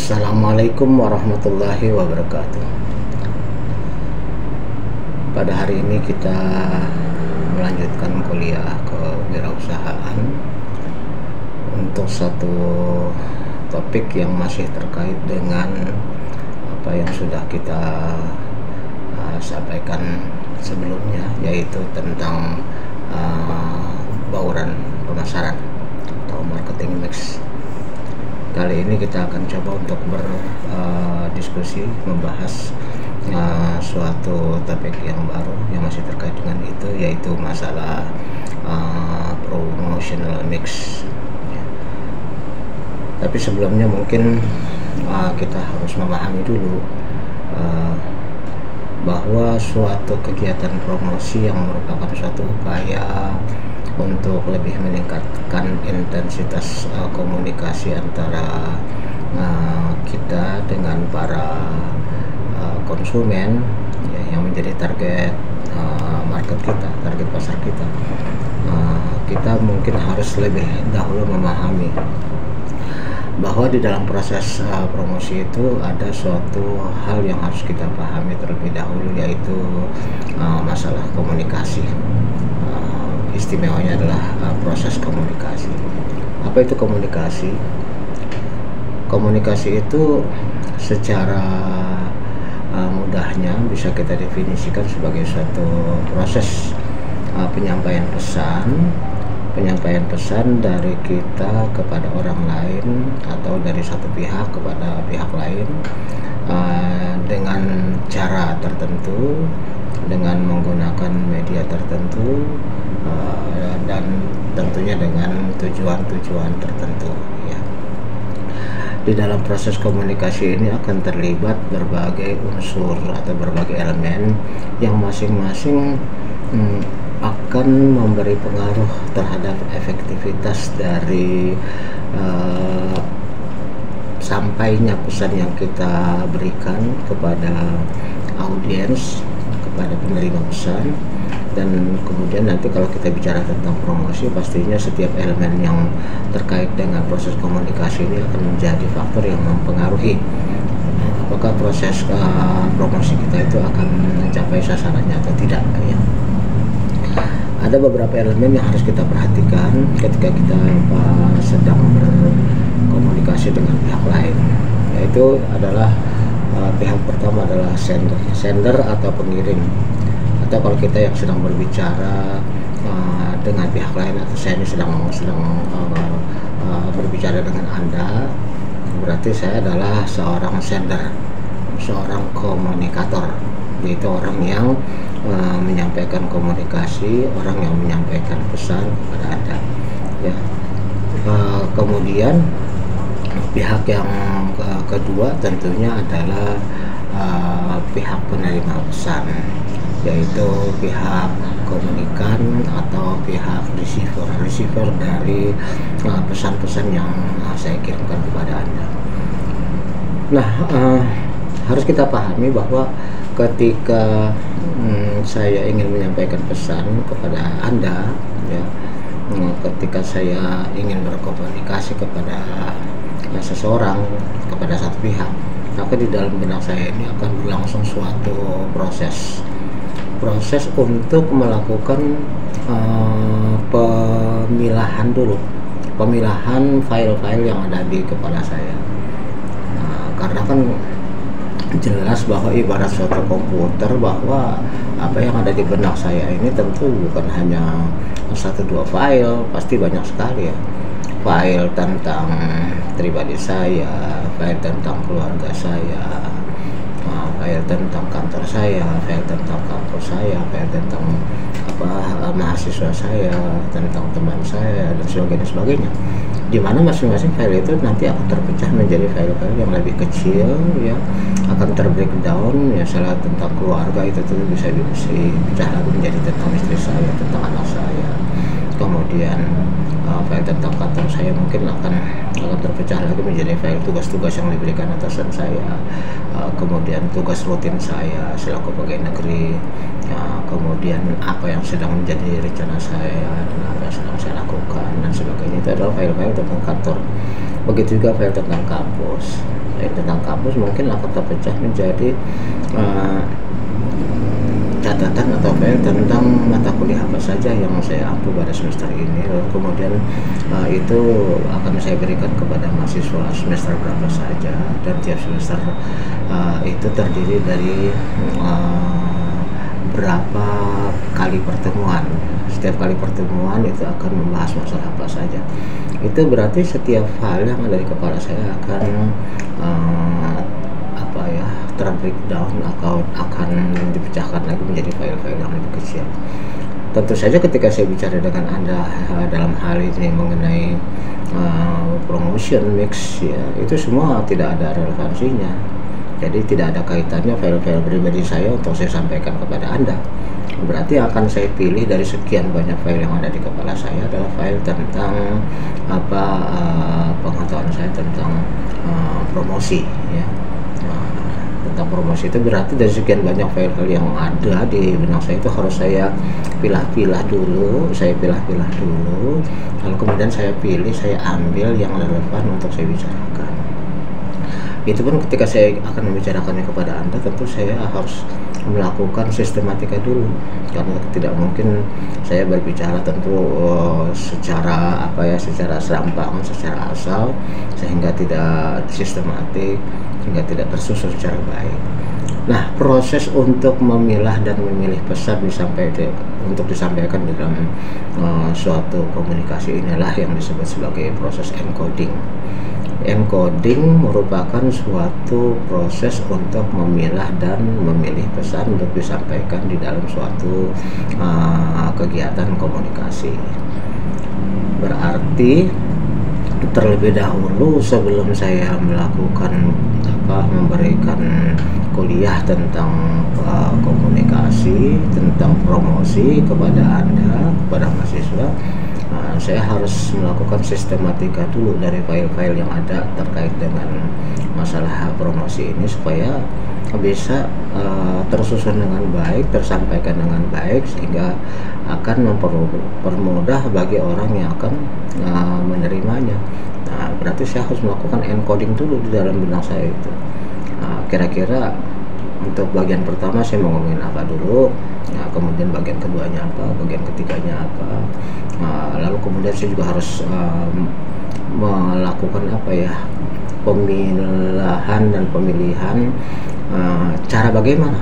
Assalamualaikum warahmatullahi wabarakatuh. Pada hari ini kita melanjutkan kuliah kewirausahaan untuk satu topik yang masih terkait dengan apa yang sudah kita sampaikan sebelumnya, yaitu tentang bauran pemasaran atau marketing mix. Kali ini kita akan coba untuk berdiskusi membahas suatu topik yang baru yang masih terkait dengan itu, yaitu masalah promotional mix. Tapi sebelumnya mungkin kita harus memahami dulu bahwa suatu kegiatan promosi yang merupakan suatu upaya untuk lebih meningkatkan intensitas komunikasi antara kita dengan para konsumen ya, yang menjadi target market kita, target pasar kita. Kita mungkin harus lebih dahulu memahami bahwa di dalam proses promosi itu ada suatu hal yang harus kita pahami terlebih dahulu, yaitu masalah komunikasi. Istimewanya adalah proses komunikasi. Apa itu komunikasi? Komunikasi itu secara mudahnya bisa kita definisikan sebagai suatu proses penyampaian pesan dari kita kepada orang lain atau dari satu pihak kepada pihak lain dengan cara tertentu, dengan menggunakan media tertentu, dan tentunya dengan tujuan-tujuan tertentu ya. Di dalam proses komunikasi ini akan terlibat berbagai unsur atau berbagai elemen yang masing-masing akan memberi pengaruh terhadap efektivitas dari sampainya pesan yang kita berikan kepada audiens, kepada penerima pesan. Dan kemudian nanti kalau kita bicara tentang promosi, pastinya setiap elemen yang terkait dengan proses komunikasi ini akan menjadi faktor yang mempengaruhi apakah proses promosi kita itu akan mencapai sasarannya atau tidak ya. Ada beberapa elemen yang harus kita perhatikan ketika kita sedang berkomunikasi dengan pihak lain, yaitu adalah pihak pertama adalah sender atau pengirim. Atau kalau kita yang sedang berbicara dengan pihak lain, atau saya ini sedang berbicara dengan Anda, berarti saya adalah seorang sender, seorang komunikator, yaitu orang yang menyampaikan komunikasi, orang yang menyampaikan pesan kepada Anda ya. Kemudian pihak yang kedua tentunya adalah pihak penerima pesan, yaitu pihak komunikan atau pihak receiver dari pesan-pesan yang saya kirimkan kepada Anda. Nah, harus kita pahami bahwa ketika saya ingin menyampaikan pesan kepada Anda ya, ketika saya ingin berkomunikasi kepada seseorang, kepada satu pihak, maka di dalam benak saya ini akan berlangsung suatu proses untuk melakukan pemilahan dulu, pemilahan file-file yang ada di kepala saya. Karena kan jelas bahwa ibarat suatu komputer, bahwa apa yang ada di benak saya ini tentu bukan hanya 1-2 file, pasti banyak sekali ya. File tentang pribadi saya, file tentang keluarga saya, file tentang kantor saya, file tentang kampus saya, file tentang mahasiswa saya, tentang teman saya, dan sebagainya. Di mana masing-masing file itu nanti akan terpecah menjadi file-file yang lebih kecil ya, akan terbreakdown ya. Misalnya tentang keluarga itu tuh bisa dipecah lagi menjadi tentang istri saya, tentang anak saya. Kemudian file tentang kantor saya mungkin akan terpecah lagi menjadi file tugas-tugas yang diberikan atasan saya, kemudian tugas rutin saya selaku pegawai negeri, kemudian apa yang sedang menjadi rencana saya dan apa yang sedang saya lakukan dan sebagainya. Itu adalah file-file tentang kantor. Begitu juga file tentang kampus. File tentang kampus mungkin akan terpecah menjadi catatan atau file tentang mata kuliah apa saja yang saya ampu pada semester ini, lalu kemudian itu akan saya berikan kepada mahasiswa semester berapa saja, dan tiap semester itu terdiri dari berapa kali pertemuan. Setiap kali pertemuan itu akan membahas masalah apa saja. Itu berarti setiap file yang ada di kepala saya akan terbreakdown atau akan dipecahkan lagi menjadi file-file yang lebih kecil. Tentu saja ketika saya bicara dengan Anda dalam hal ini mengenai promotion mix, ya, itu semua tidak ada relevansinya. Jadi tidak ada kaitannya file-file pribadi saya untuk saya sampaikan kepada Anda. Berarti akan saya pilih dari sekian banyak file yang ada di kepala saya adalah file tentang pengetahuan saya tentang promosi, ya. Tentang promosi itu berarti dari sekian banyak file-file yang ada di benak saya itu harus saya pilah-pilah dulu, lalu kemudian saya pilih, saya ambil yang relevan untuk saya bicarakan. Itu pun ketika saya akan membicarakannya kepada Anda, tentu saya harus melakukan sistematika dulu, karena tidak mungkin saya berbicara tentu secara serampangan, secara asal, sehingga tidak sistematik, sehingga tidak tersusun secara baik. Nah, proses untuk memilah dan memilih pesan untuk disampaikan di dalam suatu komunikasi inilah yang disebut sebagai proses encoding. Encoding merupakan suatu proses untuk memilah dan memilih pesan untuk disampaikan di dalam suatu kegiatan komunikasi. Berarti terlebih dahulu sebelum saya memberikan kuliah tentang komunikasi, tentang promosi kepada Anda, kepada mahasiswa, saya harus melakukan sistematika dulu dari file-file yang ada terkait dengan masalah promosi ini supaya bisa tersusun dengan baik, tersampaikan dengan baik, sehingga akan mempermudah bagi orang yang akan menerimanya. Nah, berarti saya harus melakukan encoding dulu di dalam benak saya itu. Kira-kira untuk bagian pertama saya mau ngomongin apa dulu, kemudian bagian keduanya apa, bagian ketiganya apa, lalu kemudian saya juga harus melakukan pemilahan dan pemilihan cara bagaimana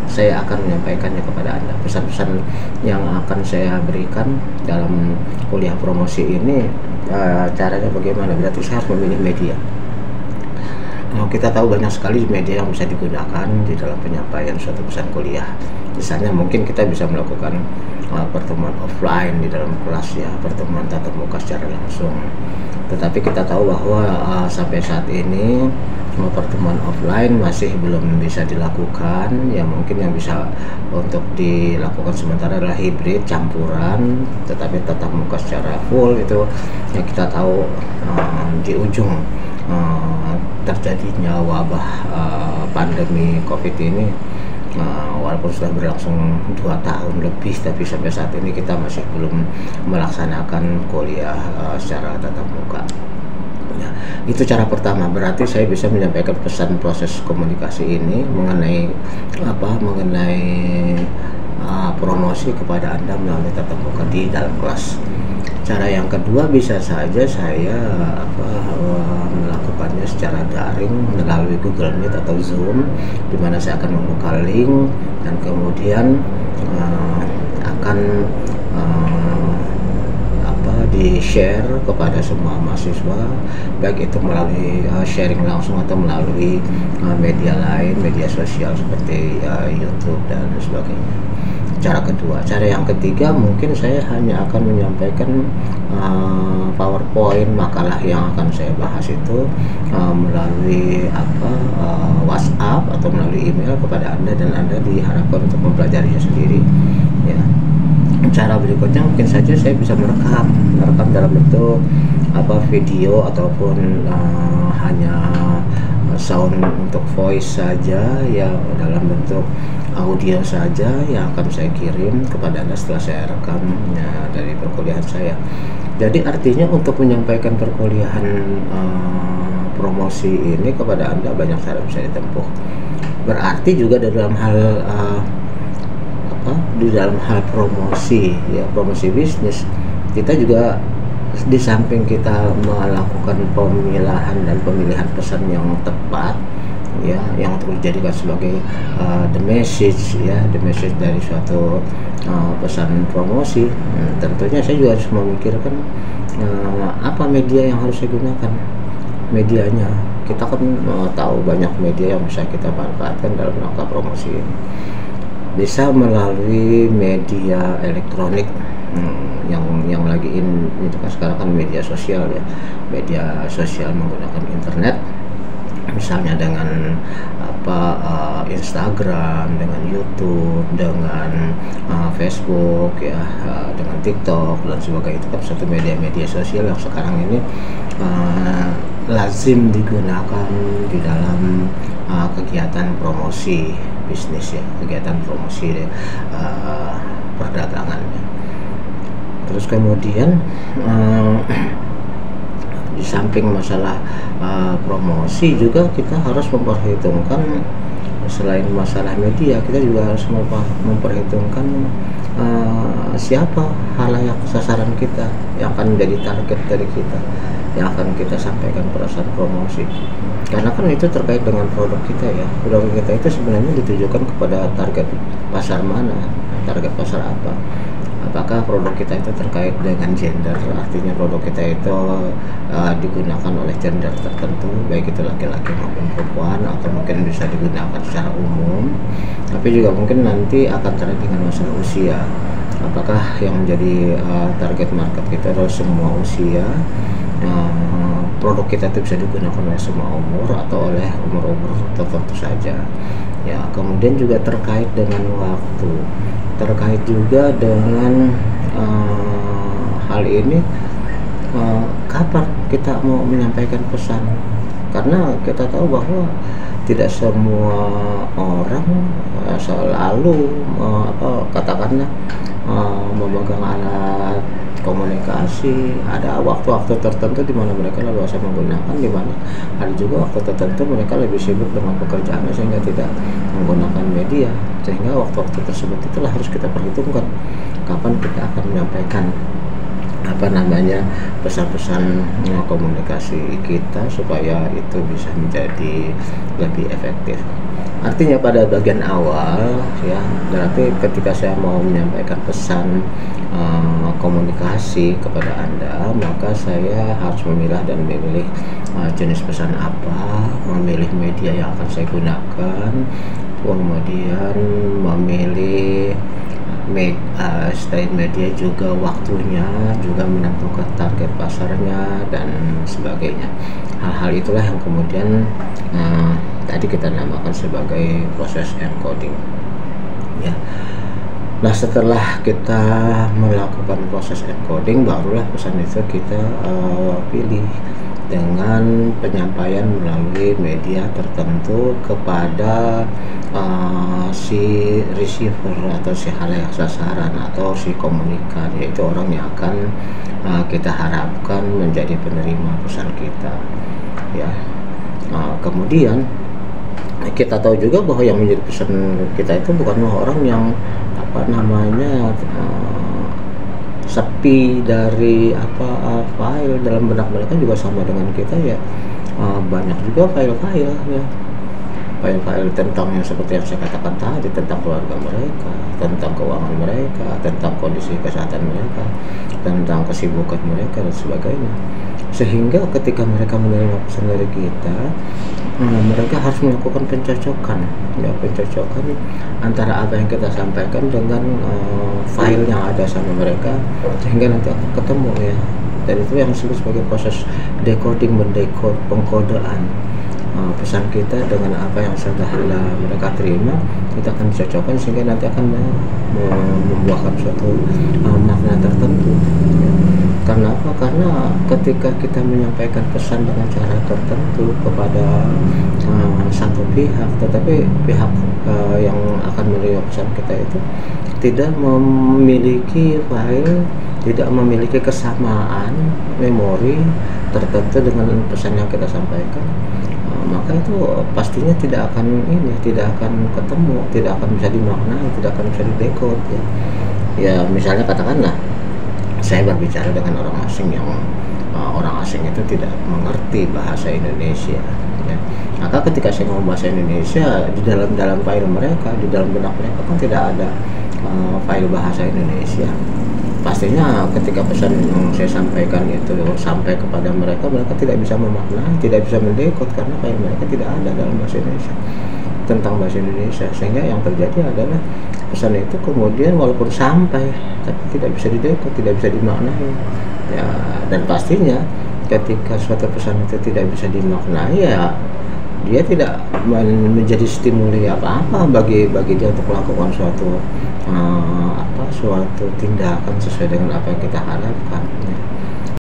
saya akan menyampaikannya kepada Anda. Pesan-pesan yang akan saya berikan dalam kuliah promosi ini caranya bagaimana, berarti saya harus memilih media. Kita tahu banyak sekali media yang bisa digunakan di dalam penyampaian suatu pesan kuliah. Misalnya mungkin kita bisa melakukan pertemuan offline di dalam kelas, ya, pertemuan tatap muka secara langsung. Tetapi kita tahu bahwa sampai saat ini pertemuan offline masih belum bisa dilakukan. Ya, mungkin yang bisa untuk dilakukan sementara adalah hibrid, campuran, tetapi tatap muka secara full itu ya kita tahu di ujung terjadinya wabah pandemi COVID ini, walaupun sudah berlangsung 2 tahun lebih, tapi sampai saat ini kita masih belum melaksanakan kuliah secara tatap muka. Ya, itu cara pertama. Berarti saya bisa menyampaikan pesan proses komunikasi ini mengenai promosi kepada Anda melalui tatap muka di dalam kelas. Cara yang kedua, bisa saja saya melakukannya secara daring melalui Google Meet atau Zoom, di mana saya akan membuka link dan kemudian akan di-share kepada semua mahasiswa, baik itu melalui sharing langsung atau melalui media lain, media sosial seperti YouTube dan sebagainya. Cara kedua. Cara yang ketiga, mungkin saya hanya akan menyampaikan PowerPoint makalah yang akan saya bahas itu melalui WhatsApp atau melalui email kepada Anda, dan Anda diharapkan untuk mempelajarinya sendiri, ya. Cara berikutnya mungkin saja saya bisa merekam dalam bentuk video ataupun hanya sound untuk voice saja, ya, dalam bentuk audio saja yang akan saya kirim kepada Anda setelah saya rekam dari perkuliahan saya. Jadi artinya untuk menyampaikan perkuliahan promosi ini kepada Anda banyak cara bisa ditempuh. Berarti juga dalam hal di dalam hal promosi, ya promosi bisnis, kita juga di samping kita melakukan pemilahan dan pemilihan pesan yang tepat, ya, yang untuk dijadikan sebagai the message, ya, the message dari suatu pesan promosi. Tentunya saya juga harus memikirkan apa media yang harus saya gunakan. Medianya, kita kan tahu banyak media yang bisa kita manfaatkan dalam rangka promosi ini. Bisa melalui media elektronik, yang lagi itu kan sekarang kan media sosial, ya, media sosial menggunakan internet, misalnya dengan Instagram, dengan YouTube, dengan Facebook, ya, dengan TikTok dan sebagainya. Itu kan satu media-media sosial yang sekarang ini lazim digunakan di dalam kegiatan promosi bisnis, ya, kegiatan promosi perdagangan. Terus kemudian di samping masalah promosi juga kita harus memperhitungkan, selain masalah media, kita juga harus memperhitungkan siapa halayak sasaran kita yang akan menjadi target dari kita, yang akan kita sampaikan pesan promosi. Karena kan itu terkait dengan produk kita, ya. Produk kita itu sebenarnya ditujukan kepada target pasar mana, target pasar apa. Apakah produk kita itu terkait dengan gender, artinya produk kita itu digunakan oleh gender tertentu, baik itu laki-laki maupun perempuan, atau mungkin bisa digunakan secara umum. Tapi juga mungkin nanti akan terkait dengan masalah usia. Apakah yang menjadi target market kita adalah semua usia, produk kita itu bisa digunakan oleh semua umur atau oleh umur-umur tertentu saja, ya. Kemudian juga terkait dengan waktu, terkait juga dengan hal ini, kapan kita mau menyampaikan pesan, karena kita tahu bahwa tidak semua orang selalu katakanlah memegang alat komunikasi. Ada waktu-waktu tertentu di mana mereka lebih bisa menggunakan, di mana ada juga waktu tertentu mereka lebih sibuk dengan pekerjaannya sehingga tidak menggunakan media. Sehingga waktu-waktu tersebut itulah harus kita perhitungkan kapan kita akan menyampaikan pesan-pesan komunikasi kita supaya itu bisa menjadi lebih efektif. Artinya pada bagian awal, ya, berarti ketika saya mau menyampaikan pesan komunikasi kepada Anda, maka saya harus memilah dan memilih jenis pesan apa, memilih media yang akan saya gunakan, kemudian memilih selain media juga waktunya, juga menentukan target pasarnya dan sebagainya. Hal-hal itulah yang kemudian tadi kita namakan sebagai proses encoding, ya. Nah, setelah kita melakukan proses encoding, barulah pesan itu kita pilih dengan penyampaian melalui media tertentu kepada si receiver atau si halayak sasaran atau si komunikan, yaitu orang yang akan kita harapkan menjadi penerima pesan kita, ya. Kemudian kita tahu juga bahwa yang menjadi pesan kita itu bukan orang yang sepi dari file dalam benak mereka juga sama dengan kita, ya. Banyak juga file-file, ya, file-file tentang yang seperti yang saya katakan tadi, tentang keluarga mereka, tentang keuangan mereka, tentang kondisi kesehatan mereka, tentang kesibukan mereka dan sebagainya. Sehingga ketika mereka menerima pesan dari kita, mereka harus melakukan pencocokan, ya, pencocokan antara apa yang kita sampaikan dengan file yang ada sama mereka, sehingga nanti akan ketemu, ya. Dan itu yang disebut sebagai proses decoding, mendekod, pengkodean pesan kita dengan apa yang sudah mereka terima. Kita akan cocokkan sehingga nanti akan membuahkan suatu makna tertentu, ya. Karena apa? Karena ketika kita menyampaikan pesan dengan cara tertentu kepada satu pihak, tetapi pihak yang akan menerima pesan kita itu tidak memiliki file, tidak memiliki kesamaan memori tertentu dengan pesan yang kita sampaikan. Maka itu pastinya tidak akan tidak akan ketemu, tidak akan bisa dimaknai, tidak akan bisa didekode ya. Ya misalnya katakanlah saya berbicara dengan orang asing yang orang asing itu tidak mengerti bahasa Indonesia ya. Maka ketika saya ngomong bahasa Indonesia, di dalam file mereka, di dalam benak mereka kan tidak ada file bahasa Indonesia. Pastinya ketika pesan yang saya sampaikan itu sampai kepada mereka, mereka tidak bisa memaknai, tidak bisa mendekode karena file mereka tidak ada dalam bahasa Indonesia, tentang bahasa Indonesia. Sehingga yang terjadi adalah pesan itu kemudian walaupun sampai tapi tidak bisa didekode, tidak bisa dimaknai ya. Dan pastinya ketika suatu pesan itu tidak bisa dimaknai ya, dia tidak menjadi stimuli apa-apa bagi dia untuk melakukan suatu tindakan sesuai dengan apa yang kita harapkan ya.